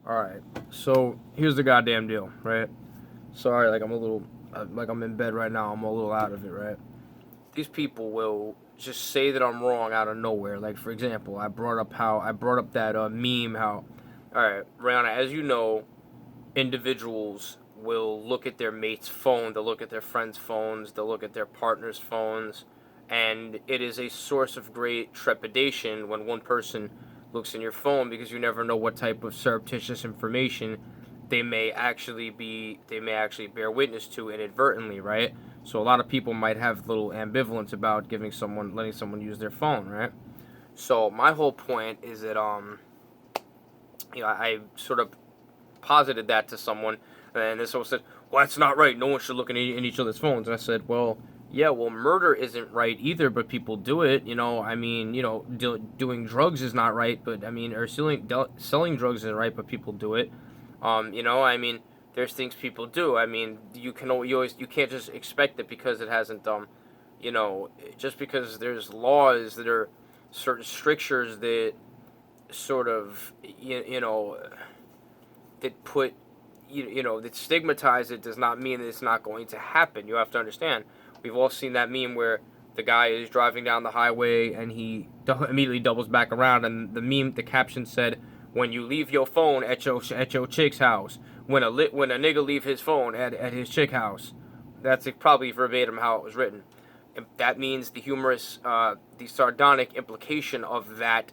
Alright, so here's the goddamn deal, right? Sorry, like I'm a little, like I'm in bed right now, I'm a little out of it, right? These people will just say that I'm wrong out of nowhere. Like, for example, I brought up that meme how, alright, Rihanna, as you know, individuals will look at their mate's phone, they'll look at their friends' phones, they'll look at their partner's phones, and it is a source of great trepidation when one person looks in your phone because you never know what type of surreptitious information they may actually bear witness to inadvertently, right? So a lot of people might have little ambivalence about letting someone use their phone, right? So my whole point is that I sort of posited that to someone, and this someone said, "Well, that's not right. No one should look in each other's phones." And I said, "Well, yeah, well, murder isn't right either, but people do it. I mean, doing drugs is not right, but I mean, or selling drugs isn't right, but people do it. I mean, there's things people do. I mean, you can't just expect it because it hasn't just because there's laws that are certain strictures that sort of that put that stigmatize it does not mean that it's not going to happen. You have to understand. We've all seen that meme where the guy is driving down the highway and he immediately doubles back around, and the caption said, "When you leave your phone at your chick's house, when a nigga leave his phone at his chick house." That's probably verbatim how it was written. And that means the sardonic implication of that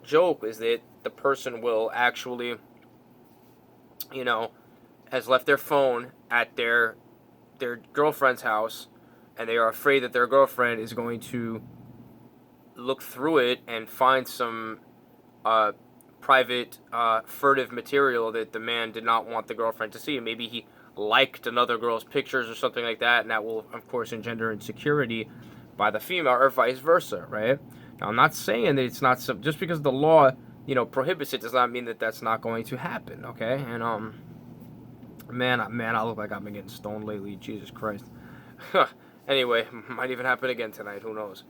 joke is that the person will actually has left their phone at their girlfriend's house, and they are afraid that their girlfriend is going to look through it and find some private, furtive material that the man did not want the girlfriend to see. Maybe he liked another girl's pictures or something like that, and that will, of course, engender insecurity by the female, or vice versa, right? Now, I'm not saying that it's not just because the law, prohibits it, does not mean that that's not going to happen, okay? And man, I look like I've been getting stoned lately. Jesus Christ. Anyway, might even happen again tonight. Who knows?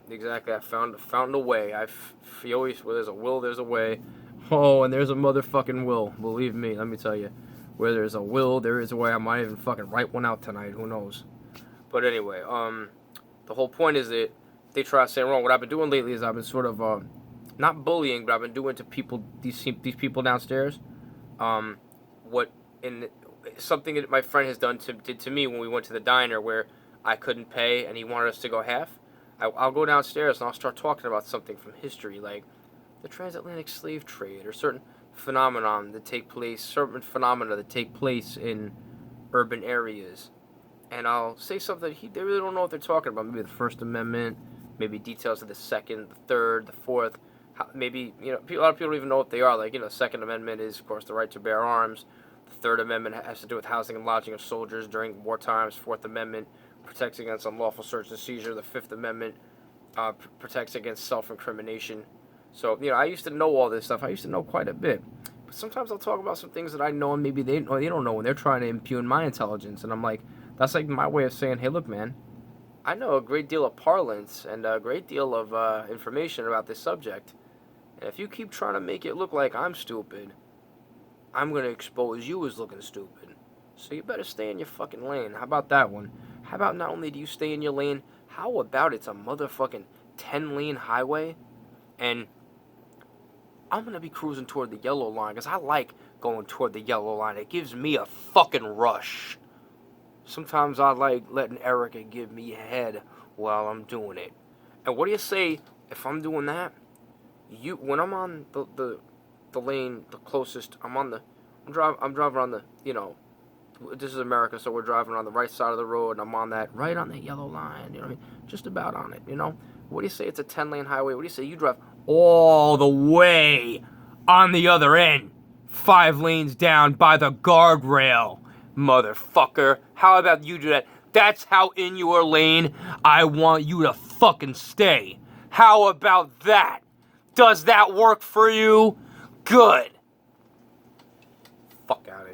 Exactly. I found a way. Always where there's a will, there's a way. Oh, and there's a motherfucking will. Believe me, let me tell you. Where there's a will, there is a way. I might even fucking write one out tonight. Who knows? But anyway, the whole point is that they try to say wrong. What I've been doing lately is I've been sort of not bullying, but I've been doing to people these people downstairs. What in something that my friend has did to me when we went to the diner where I couldn't pay and he wanted us to go half. I'll go downstairs and I'll start talking about something from history, like the transatlantic slave trade or certain phenomena that take place in urban areas. And I'll say something they really don't know what they're talking about. Maybe the First Amendment, maybe details of the Second, the Third, the Fourth. Maybe a lot of people don't even know what they are. Like the Second Amendment is, of course, the right to bear arms. The Third Amendment has to do with housing and lodging of soldiers during war times. Fourth Amendment protects against unlawful search and seizure. The Fifth Amendment protects against self-incrimination. So, I used to know all this stuff. I used to know quite a bit. But sometimes I'll talk about some things that I know and maybe they don't know when they're trying to impugn my intelligence. And I'm like, that's like my way of saying, hey, look, man, I know a great deal of parlance and a great deal of information about this subject. And if you keep trying to make it look like I'm stupid, I'm going to expose you as looking stupid. So you better stay in your fucking lane. How about that one? How about not only do you stay in your lane, how about it's a motherfucking 10-lane highway? And I'm going to be cruising toward the yellow line because I like going toward the yellow line. It gives me a fucking rush. Sometimes I like letting Erica give me a head while I'm doing it. And what do you say if I'm doing that? When I'm on the lane, the closest, I'm driving on the, this is America, so we're driving on the right side of the road, and I'm on that, right on the yellow line, you know what I mean? Just about on it, What do you say it's a 10-lane highway? What do you say you drive all the way on the other end, 5 lanes down by the guardrail, motherfucker? How about you do that? That's how in your lane I want you to fucking stay. How about that? Does that work for you? Good. Fuck out of here.